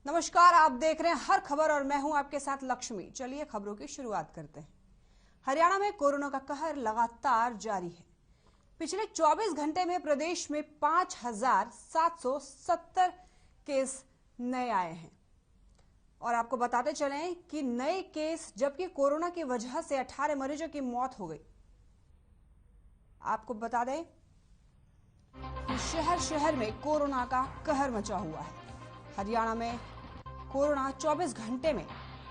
नमस्कार, आप देख रहे हैं हर खबर और मैं हूं आपके साथ लक्ष्मी। चलिए खबरों की शुरुआत करते हैं। हरियाणा में कोरोना का कहर लगातार जारी है। पिछले 24 घंटे में प्रदेश में 5,770 केस नए आए हैं और आपको बताते चलें कि नए केस जबकि कोरोना की वजह से 18 मरीजों की मौत हो गई। आपको बता दें कि शहर शहर में कोरोना का कहर मचा हुआ है। हरियाणा में कोरोना 24 घंटे में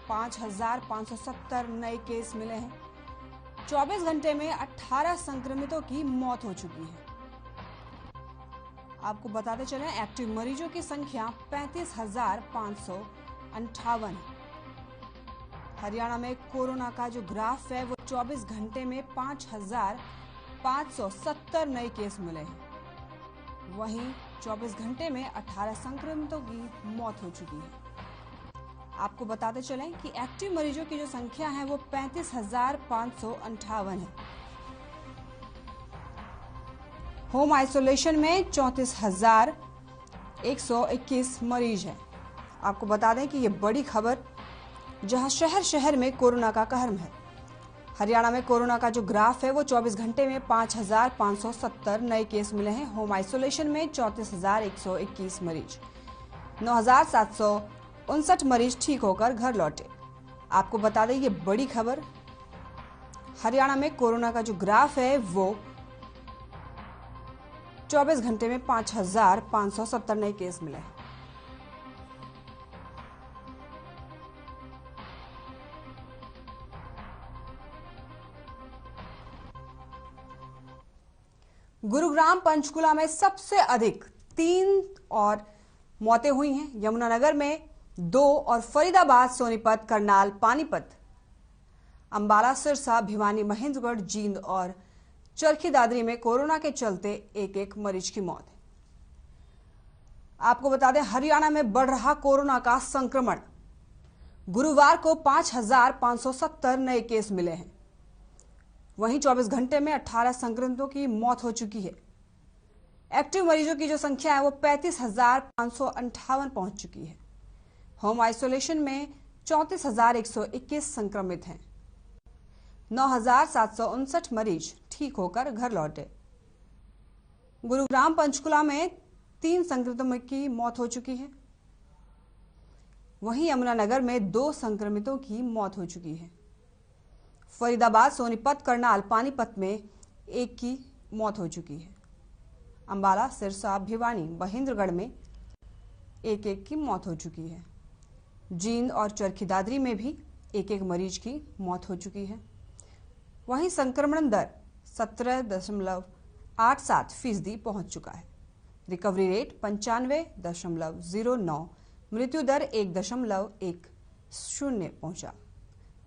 5,570 नए केस मिले हैं। 24 घंटे में 18 संक्रमितों की मौत हो चुकी है। आपको बताते चलें एक्टिव मरीजों की संख्या 35,558 है। हरियाणा में कोरोना का जो ग्राफ है वो 24 घंटे में 5,570 नए केस मिले हैं। वहीं 24 घंटे में 18 संक्रमितों की मौत हो चुकी है। आपको बताते चलें कि एक्टिव मरीजों की जो संख्या है वो 35,558 है। होम आइसोलेशन में 34,121 मरीज हैं। आपको बता दें कि ये बड़ी खबर जहां शहर शहर में कोरोना का कहर है। हरियाणा में कोरोना का जो ग्राफ है वो 24 घंटे में 5,570 नए केस मिले हैं। होम आइसोलेशन में 34,121 मरीज, 9,759 मरीज ठीक होकर घर लौटे। आपको बता दें ये बड़ी खबर, हरियाणा में कोरोना का जो ग्राफ है वो 24 घंटे में 5,570 नए केस मिले हैं। गुरुग्राम पंचकुला में सबसे अधिक 3 और मौतें हुई हैं। यमुनानगर में 2 और फरीदाबाद, सोनीपत, करनाल, पानीपत, अंबाला, सिरसा, भिवानी, महेंद्रगढ़, जींद और चरखी दादरी में कोरोना के चलते एक एक मरीज की मौत है। आपको बता दें हरियाणा में बढ़ रहा कोरोना का संक्रमण। गुरुवार को 5,570 नए केस मिले हैं। वहीं 24 घंटे में 18 संक्रमितों की मौत हो चुकी है। एक्टिव मरीजों की जो संख्या है वो 35,558 पहुंच चुकी है। होम आइसोलेशन में 34,121 संक्रमित हैं। 9,759 मरीज ठीक होकर घर लौटे। गुरुग्राम पंचकुला में 3 संक्रमितों की मौत हो चुकी है। वहीं यमुनानगर में 2 संक्रमितों की मौत हो चुकी है। फरीदाबाद, सोनीपत, करनाल, पानीपत में 1 की मौत हो चुकी है। अंबाला, सिरसा, भिवानी, महेंद्रगढ़ में 1 की मौत हो चुकी है। जींद और चरखी दादरी में भी 1 मरीज की मौत हो चुकी है। वहीं संक्रमण दर 17.87% पहुंच चुका है। रिकवरी रेट 95.09, मृत्यु दर 1.10 पहुंचा।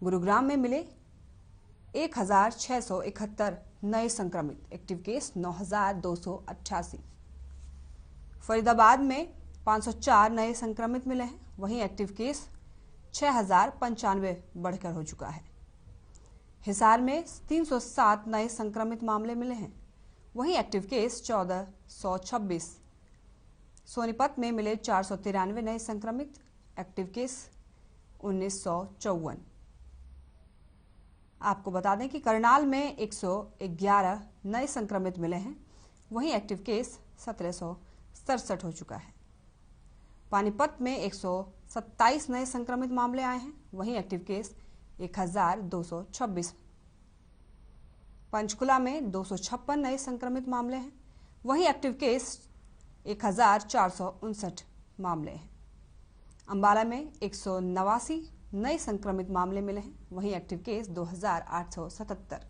गुरुग्राम में मिले 1,671 नए संक्रमित, एक्टिव केस 9,288। फरीदाबाद में 504 नए संक्रमित मिले हैं। वहीं एक्टिव केस 6,095 बढ़कर हो चुका है। हिसार में 307 नए संक्रमित मामले मिले हैं। वहीं एक्टिव केस 1,426। सोनीपत में मिले 493 नए संक्रमित, एक्टिव केस 1,954। आपको बता दें कि करनाल में 111 नए संक्रमित मिले हैं। वहीं एक्टिव केस 1,767 हो चुका है। पानीपत में 127 नए संक्रमित मामले आए हैं। वहीं एक्टिव केस 1,226। पंचकुला में 256 नए संक्रमित मामले हैं। वहीं एक्टिव केस 1,459 मामले हैं। अंबाला में 189 नए संक्रमित मामले मिले हैं। वहीं एक्टिव केस 2,877।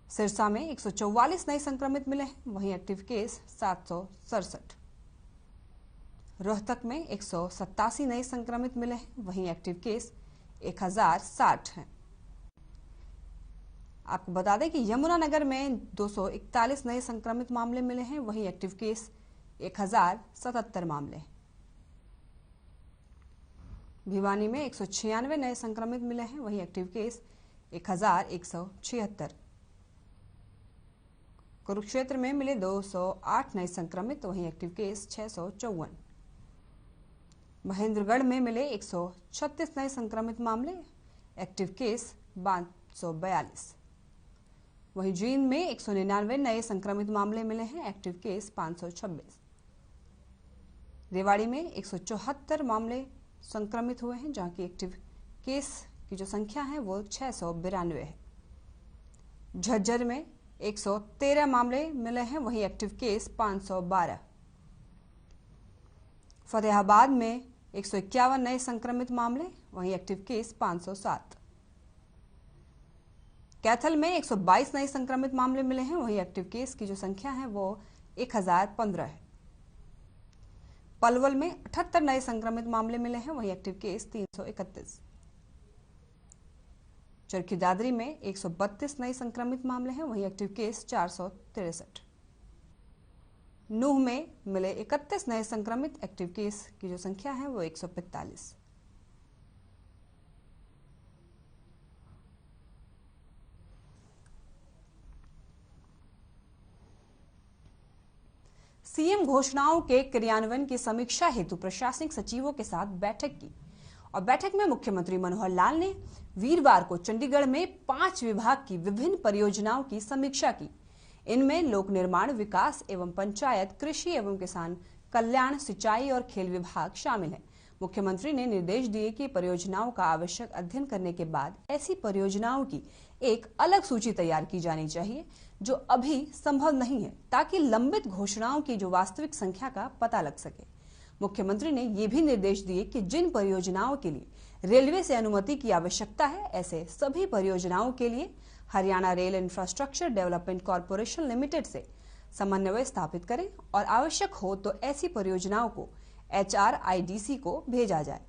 सिरसा में 144 नए संक्रमित मिले हैं। वहीं एक्टिव केस 767। रोहतक में 187 नए संक्रमित मिले हैं। वहीं एक्टिव केस 1,060 हैं। आपको बता दें कि यमुनानगर में 241 नए संक्रमित मामले मिले हैं। वहीं एक्टिव केस 1,077 मामले हैं। भिवानी में 196 नए संक्रमित मिले हैं। वहीं एक्टिव केस 1,176। कुरुक्षेत्र में मिले 208 नए संक्रमित, वहीं एक्टिव केस 654। महेंद्रगढ़ में मिले 136 नए संक्रमित मामले, एक्टिव केस 542। वहीं जींद में 199 नए संक्रमित मामले मिले हैं, एक्टिव केस 526। रेवाड़ी में 174 मामले संक्रमित हुए हैं, जहां की एक्टिव केस की जो संख्या है वो 692 है। झज्जर में 113 मामले मिले हैं, वहीं एक्टिव केस 512। फतेहाबाद में 151 नए संक्रमित मामले, वहीं एक्टिव केस 507। कैथल में 122 नए संक्रमित मामले मिले हैं, वहीं एक्टिव केस की जो संख्या है वो 1015 है। पलवल में 78 नए संक्रमित मामले मिले हैं, वहीं एक्टिव केस 331। चरखी दादरी में 132 नए संक्रमित मामले हैं, वहीं एक्टिव केस 463। नूह में मिले 31 नए संक्रमित, एक्टिव केस की जो संख्या है वो 145। सीएम घोषणाओं के क्रियान्वयन की समीक्षा हेतु प्रशासनिक सचिवों के साथ बैठक की और बैठक में मुख्यमंत्री मनोहर लाल ने वीरवार को चंडीगढ़ में 5 विभाग की विभिन्न परियोजनाओं की समीक्षा की। इनमें लोक निर्माण, विकास एवं पंचायत, कृषि एवं किसान कल्याण, सिंचाई और खेल विभाग शामिल हैं। मुख्यमंत्री ने निर्देश दिए कि परियोजनाओं का आवश्यक अध्ययन करने के बाद ऐसी परियोजनाओं की एक अलग सूची तैयार की जानी चाहिए जो अभी संभव नहीं है, ताकि लंबित घोषणाओं की जो वास्तविक संख्या का पता लग सके। मुख्यमंत्री ने ये भी निर्देश दिए कि जिन परियोजनाओं के लिए रेलवे से अनुमति की आवश्यकता है, ऐसे सभी परियोजनाओं के लिए Haryana rail infrastructure development corporation limited से समन्वय स्थापित करें और आवश्यक हो तो ऐसी परियोजनाओं को HRIDC को भेजा जाए।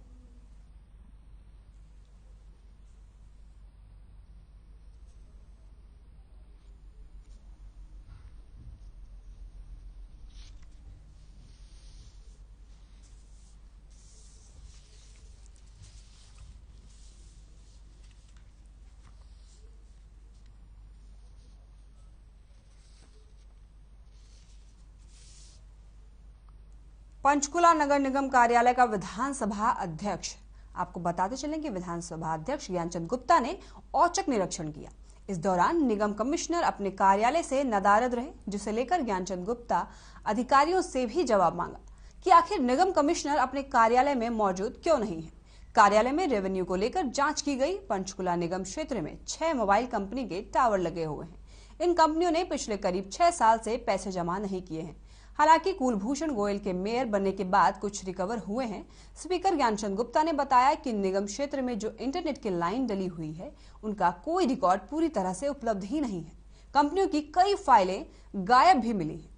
पंचकुला नगर निगम कार्यालय का विधानसभा अध्यक्ष, आपको बताते चलें कि विधानसभा अध्यक्ष ज्ञानचंद गुप्ता ने औचक निरीक्षण किया। इस दौरान निगम कमिश्नर अपने कार्यालय से नदारद रहे, जिसे लेकर ज्ञानचंद गुप्ता अधिकारियों से भी जवाब मांगा कि आखिर निगम कमिश्नर अपने कार्यालय में मौजूद क्यों नहीं है। कार्यालय में रेवेन्यू को लेकर जांच की गई। पंचकुला निगम क्षेत्र में 6 मोबाइल कंपनी के टावर लगे हुए हैं। इन कंपनियों ने पिछले करीब 6 साल से पैसे जमा नहीं किए हैं। हालांकि कुलभूषण गोयल के मेयर बनने के बाद कुछ रिकवर हुए हैं। स्पीकर ज्ञानचंद गुप्ता ने बताया कि निगम क्षेत्र में जो इंटरनेट की लाइन डली हुई है, उनका कोई रिकॉर्ड पूरी तरह से उपलब्ध ही नहीं है। कंपनियों की कई फाइलें गायब भी मिली हैं।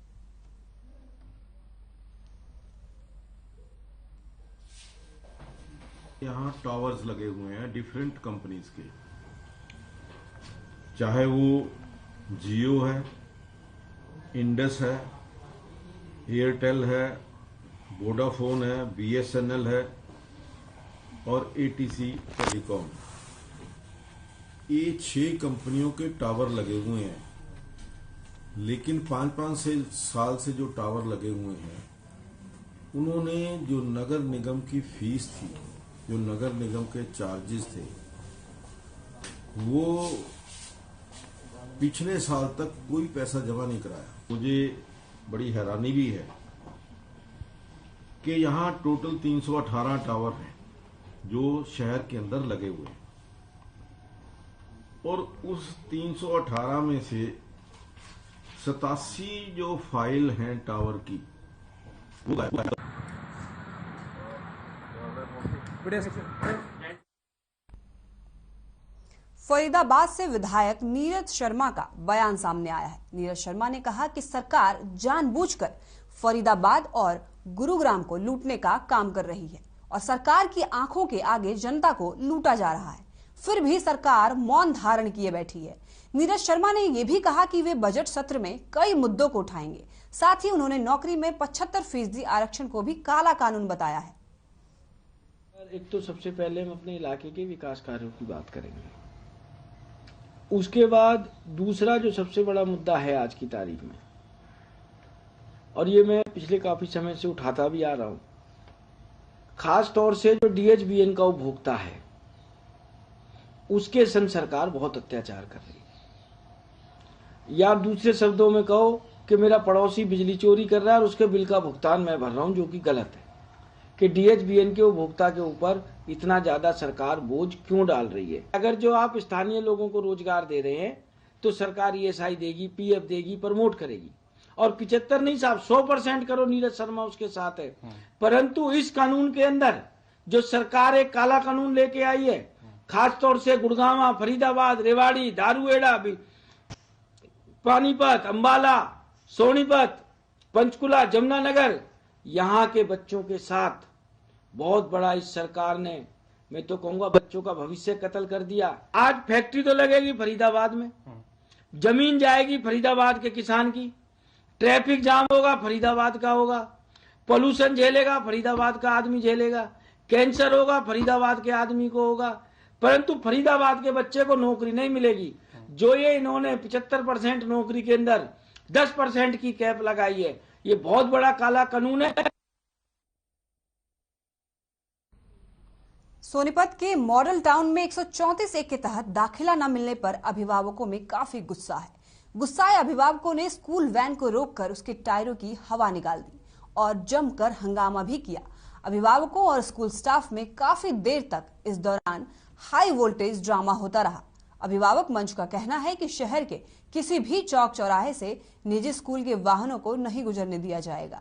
यहाँ टावर्स लगे हुए हैं डिफरेंट कंपनीज के, चाहे वो जियो है, इंडस है, एयरटेल है, वोडाफोन है, BSNL है और ATC टेलीकॉम। ये 6 कंपनियों के टावर लगे हुए हैं, लेकिन 5-5 साल से जो टावर लगे हुए हैं, उन्होंने जो नगर निगम की फीस थी, जो नगर निगम के चार्जेस थे, वो पिछले साल तक कोई पैसा जमा नहीं कराया। मुझे बड़ी हैरानी भी है कि यहाँ टोटल 318 टावर हैं जो शहर के अंदर लगे हुए हैं, और उस 318 में से 87 जो फाइल हैं टावर की, वो गायब। फरीदाबाद से विधायक नीरज शर्मा का बयान सामने आया है। नीरज शर्मा ने कहा कि सरकार जानबूझकर फरीदाबाद और गुरुग्राम को लूटने का काम कर रही है और सरकार की आंखों के आगे जनता को लूटा जा रहा है, फिर भी सरकार मौन धारण किए बैठी है। नीरज शर्मा ने यह भी कहा कि वे बजट सत्र में कई मुद्दों को उठाएंगे। साथ ही उन्होंने नौकरी में 75% आरक्षण को भी काला कानून बताया है। एक तो सबसे पहले हम अपने इलाके के विकास कार्यों की बात करेंगे, उसके बाद दूसरा जो सबसे बड़ा मुद्दा है आज की तारीख में, और ये मैं पिछले काफी समय से उठाता भी आ रहा हूं, खास तौर से जो DHBN का उपभोक्ता है उसके संग सरकार बहुत अत्याचार कर रही है। या दूसरे शब्दों में कहो कि मेरा पड़ोसी बिजली चोरी कर रहा है और उसके बिल का भुगतान मैं भर रहा हूं, जो कि गलत है। कि DHBN के उपभोक्ता के ऊपर इतना ज्यादा सरकार बोझ क्यों डाल रही है? अगर जो आप स्थानीय लोगों को रोजगार दे रहे हैं तो सरकार ESI देगी, PF देगी, प्रमोट करेगी। और 75 नहीं साहब, 100% करो, नीरज शर्मा उसके साथ है। परंतु इस कानून के अंदर जो सरकार एक काला कानून लेके आई है, खासतौर से गुड़गांव, फरीदाबाद, रेवाड़ी, दारूहेड़ा, पानीपत, अंबाला, सोनीपत, पंचकुला, जमुनानगर, यहाँ के बच्चों के साथ बहुत बड़ा इस सरकार ने, मैं तो कहूंगा, बच्चों का भविष्य कत्ल कर दिया। आज फैक्ट्री तो लगेगी फरीदाबाद में, जमीन जाएगी फरीदाबाद के किसान की, ट्रैफिक जाम होगा फरीदाबाद का होगा, पोल्यूशन झेलेगा फरीदाबाद का आदमी झेलेगा, कैंसर होगा फरीदाबाद के आदमी को होगा, परंतु फरीदाबाद के बच्चे को नौकरी नहीं मिलेगी। जो ये इन्होंने 75% नौकरी के अंदर 10% की कैप लगाई है, ये बहुत बड़ा काला कानून है। सोनीपत के मॉडल टाउन में 134(1) के तहत दाखिला न मिलने पर अभिभावकों में काफी गुस्सा है। गुस्साए अभिभावकों ने स्कूल वैन को रोककर उसके टायरों की हवा निकाल दी और जमकर हंगामा भी किया। अभिभावकों और स्कूल स्टाफ में काफी देर तक इस दौरान हाई वोल्टेज ड्रामा होता रहा। अभिभावक मंच का कहना है कि शहर के किसी भी चौक चौराहे से निजी स्कूल के वाहनों को नहीं गुजरने दिया जाएगा।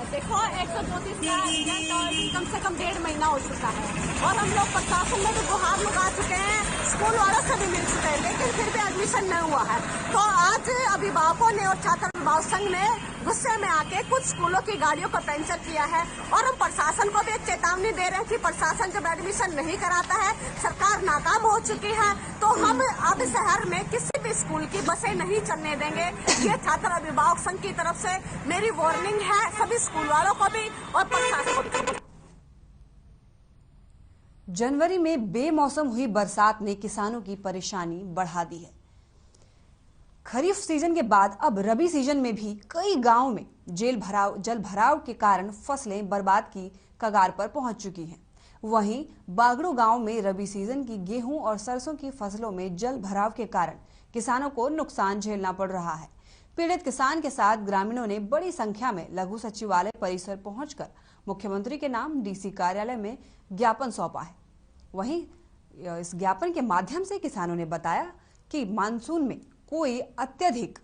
देखो 134 कम से कम 1.5 महीना हो चुका है और हम लोग प्रशासन में तो गुहार लगा चुके हैं, स्कूल वालों से भी मिल चुके हैं, लेकिन फिर भी एडमिशन नहीं हुआ है। तो आज अभिभावकों ने और छात्र अभिभावक संघ ने गुस्से में आके कुछ स्कूलों की गाड़ियों को पंचर किया है और हम प्रशासन को भी एक चेतावनी दे रहे हैं कि प्रशासन जब एडमिशन नहीं कराता है, सरकार नाकाम हो चुकी है, तो हम अब शहर में किसी भी स्कूल की बसें नहीं चलने देंगे। ये छात्र अभिभावक संघ की तरफ से मेरी वार्निंग है सभी स्कूल वालों को भी और प्रशासन को भी। जनवरी में बेमौसम हुई बरसात ने किसानों की परेशानी बढ़ा दी है। खरीफ सीजन के बाद अब रबी सीजन में भी कई गांवों में जल भराव के कारण फसलें बर्बाद की कगार पर पहुंच चुकी हैं। वहीं बागड़ू गांव में रबी सीजन की गेहूं और सरसों की फसलों में जल भराव के कारण किसानों को नुकसान झेलना पड़ रहा है। पीड़ित किसान के साथ ग्रामीणों ने बड़ी संख्या में लघु सचिवालय परिसर पहुंचकर मुख्यमंत्री के नाम DC कार्यालय में ज्ञापन सौंपा है। वहीं इस ज्ञापन के माध्यम से किसानों ने बताया कि मानसून में कोई अत्यधिक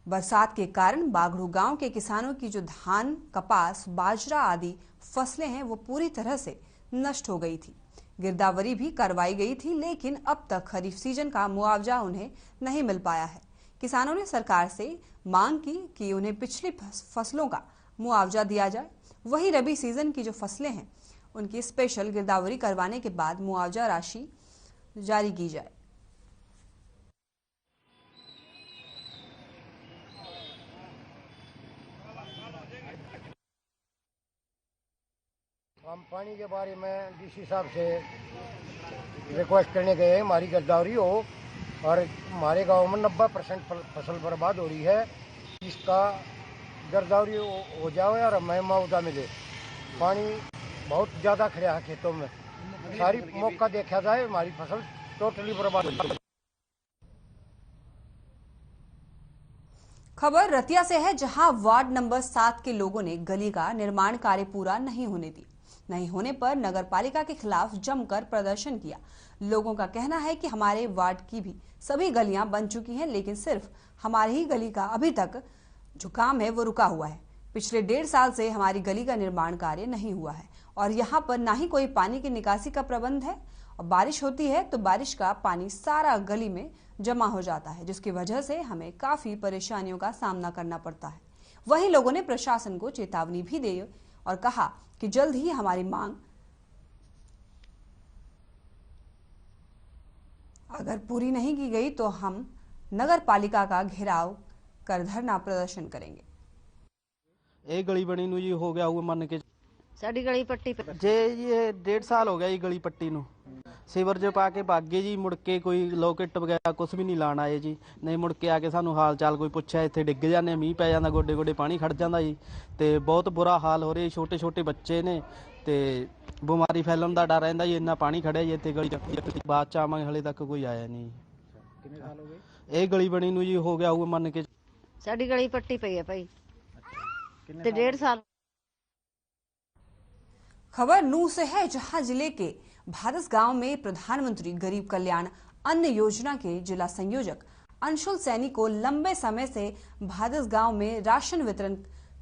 बरसात के कारण बागड़ू गांव के किसानों की जो धान, कपास, बाजरा आदि फसलें हैं वो पूरी तरह से नष्ट हो गई थी। गिरदावरी भी करवाई गई थी, लेकिन अब तक खरीफ सीजन का मुआवजा उन्हें नहीं मिल पाया है। किसानों ने सरकार से मांग की कि उन्हें पिछली फसलों का मुआवजा दिया जाए। वहीं रबी सीजन की जो फसलें हैं उनकी स्पेशल गिरदावरी करवाने के बाद मुआवजा राशि जारी की जाए। हम पानी के बारे में DC साहब से रिक्वेस्ट करने गए, हमारी गिरदावरी हो और हमारे गांव में 90% फसल बर्बाद हो रही है, इसका गिरदावरी हो जाए और हमें मुआवजा मिले। पानी बहुत ज़्यादा खड़ा है खेतों में, सारी मौका देखा जाए, हमारी फसल टोटली बर्बाद हो जाए। खबर रतिया से है, जहां वार्ड नंबर 7 के लोगों ने गली का निर्माण कार्य पूरा नहीं होने पर नगर पालिका के खिलाफ जमकर प्रदर्शन किया। लोगों का कहना है कि हमारे वार्ड की भी सभी गलियां बन चुकी हैं, लेकिन सिर्फ हमारी ही गली का अभी तक जो काम है वो रुका हुआ है। पिछले 1.5 साल से हमारी गली का निर्माण कार्य नहीं हुआ है और यहाँ पर ना ही कोई पानी की निकासी का प्रबंध है और बारिश होती है तो बारिश का पानी सारा गली में जमा हो जाता है, जिसकी वजह से हमें काफी परेशानियों का सामना करना पड़ता है। वहीं लोगों ने प्रशासन को चेतावनी भी दी और कहा कि जल्द ही हमारी मांग अगर पूरी नहीं की गई तो हम नगर पालिका का घेराव कर धरना प्रदर्शन करेंगे। ये गली बनी नु जी हो गया हुआ मन के साड़ी गली पट्टी पे जे ये 1.5 साल हो गया ये गली पट्टी नु ਸੀਵਰ ਜੋ ਪਾ ਕੇ ਭੱਗ ਗਏ ਜੀ। ਮੁੜ ਕੇ ਕੋਈ ਲੋਕੇਟ ਵਗੈਰਾ ਕੁਝ ਵੀ ਨਹੀਂ ਲਾਣ ਆਏ ਜੀ। ਨਹੀਂ ਮੁੜ ਕੇ ਆ ਕੇ ਸਾਨੂੰ ਹਾਲ ਚਾਲ ਕੋਈ ਪੁੱਛਿਆ, ਇੱਥੇ ਡਿੱਗ ਜਾਂਦੇ, ਮੀਂਹ ਪੈ ਜਾਂਦਾ, ਗੋਡੇ ਗੋਡੇ ਪਾਣੀ ਖੜ ਜਾਂਦਾ ਜੀ। ਤੇ ਬਹੁਤ ਬੁਰਾ ਹਾਲ ਹੋ ਰਿਹਾ। ਛੋਟੇ ਛੋਟੇ ਬੱਚੇ ਨੇ ਤੇ ਬਿਮਾਰੀ ਫੈਲਣ ਦਾ ਡਰ ਰਹਿੰਦਾ ਜੀ। ਇੰਨਾ ਪਾਣੀ ਖੜਿਆ ਜੀ ਇੱਥੇ ਗਲੀ ਚ। ਬਾਅਦ ਚ ਆਵਾਂਗੇ, ਹਲੇ ਤੱਕ ਕੋਈ ਆਇਆ ਨਹੀਂ। ਕਿੰਨੇ ਸਾਲ ਹੋ ਗਏ? ਇਹ ਗਲੀ ਬਣੀ ਨੂੰ ਜੀ ਹੋ ਗਿਆ ਹੋਊਗਾ ਮੰਨ ਕੇ। ਸਾਡੀ ਗਲੀ ਪੱਟੀ ਪਈ ਹੈ ਭਾਈ ਤੇ 1.5 साल। खबर नूह से है, जहां जिले के भादस गांव में प्रधानमंत्री गरीब कल्याण अन्न योजना के जिला संयोजक अंशुल सैनी को लंबे समय से भादस गांव में राशन वितरण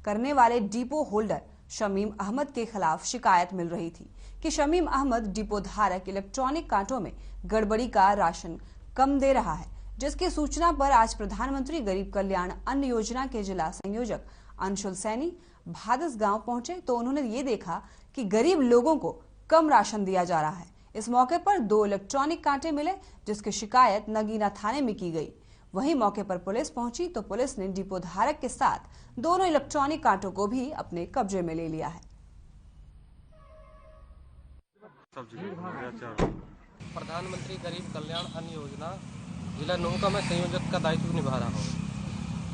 करने वाले डिपो होल्डर शमीम अहमद के खिलाफ शिकायत मिल रही थी कि शमीम अहमद डिपो धारक इलेक्ट्रॉनिक कांटों में गड़बड़ी का राशन कम दे रहा है, जिसकी सूचना पर आज प्रधानमंत्री गरीब कल्याण अन्न योजना के जिला संयोजक अंशुल सैनी भादस गांव पहुंचे तो उन्होंने ये देखा कि गरीब लोगों को कम राशन दिया जा रहा है। इस मौके पर 2 इलेक्ट्रॉनिक कांटे मिले, जिसकी शिकायत नगीना थाने में की गई। वहीं मौके पर पुलिस पहुंची तो पुलिस ने डिपो धारक के साथ दोनों इलेक्ट्रॉनिक कांटों को भी अपने कब्जे में ले लिया है। प्रधानमंत्री गरीब कल्याण अन्न योजना जिला नूह का मैं संयोजक का दायित्व निभा रहा हूँ।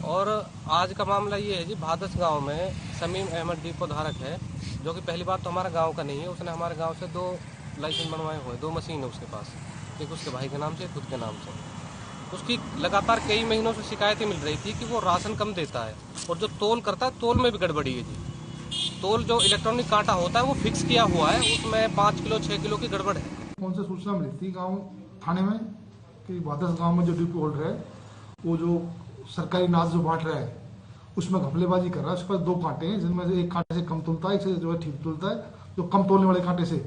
और आज का मामला ये है जी, भादस गांव में शमीम अहमद डिपो धारक है, जो कि पहली बात तो हमारा गांव का नहीं है। उसने हमारे गांव से 2 लाइसेंस बनवाए हुए, 2 मशीन है उसके पास, एक उसके भाई के नाम से, खुद के नाम से। उसकी लगातार कई महीनों से शिकायतें मिल रही थी कि वो राशन कम देता है और जो तोल करता है, तोल में भी गड़बड़ी है जी। तोल जो इलेक्ट्रॉनिक कांटा होता है वो फिक्स किया हुआ है, उसमें 5 किलो 6 किलो की गड़बड़ है। कौन से सूचना मिली थी गाँव थाने में कि भादस गाँव में जो डिपो होल्डर है वो जो सरकारी अनाज जो बांट रहा है उसमें घपलेबाजी कर रहा है। उसके पास 2 कांटे हैं, जिनमें से एक कांटे से कम तोलता है, एक से जो है ठीक तोलता है। जो कम तोलने वाले कांटे से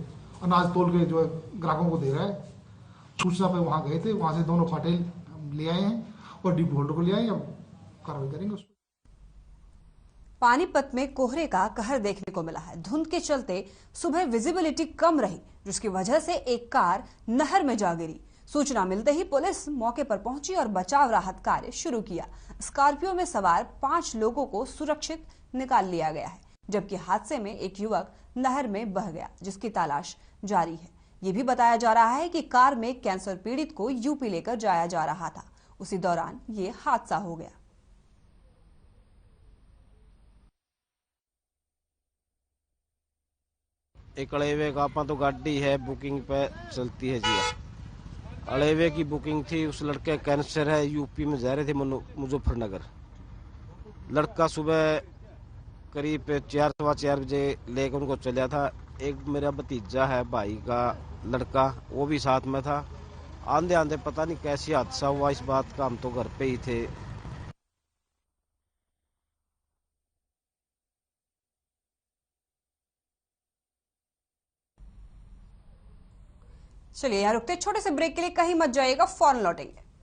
अनाज तोल के जो है ग्राहकों को दे रहा है। सूचना पे वहां गए थे, वहां से दोनों कांटे ले आए हैं और डिपो होल्डर को ले आए। अब कार्रवाई करेंगे उस पर। पानीपत में कोहरे का कहर देखने को मिला है। धुंध के चलते सुबह विजिबिलिटी कम रही, जिसकी वजह से एक कार नहर में जा गिरी। सूचना मिलते ही पुलिस मौके पर पहुंची और बचाव राहत कार्य शुरू किया। स्कॉर्पियो में सवार 5 लोगों को सुरक्षित निकाल लिया गया है, जबकि हादसे में एक युवक नहर में बह गया, जिसकी तलाश जारी है। ये भी बताया जा रहा है कि कार में कैंसर पीड़ित को यूपी लेकर जाया जा रहा था, उसी दौरान ये हादसा हो गया। एक अड़ेवे का आपा तो गाड़ी है बुकिंग पे चलती है जी। अड़ेवे की बुकिंग थी, उस लड़के कैंसर है, यूपी में जा रहे थे मुजफ्फरनगर। लड़का सुबह करीब 4-4 बजे लेकर उनको चला था। एक मेरा भतीजा है भाई का लड़का, वो भी साथ में था। आंधे आंधे पता नहीं कैसे हादसा हुआ इस बात का, हम तो घर पे ही थे। चलिए यहाँ रुकते, छोटे से ब्रेक के लिए कहीं मत जाइएगा, फौरन लौटेंगे।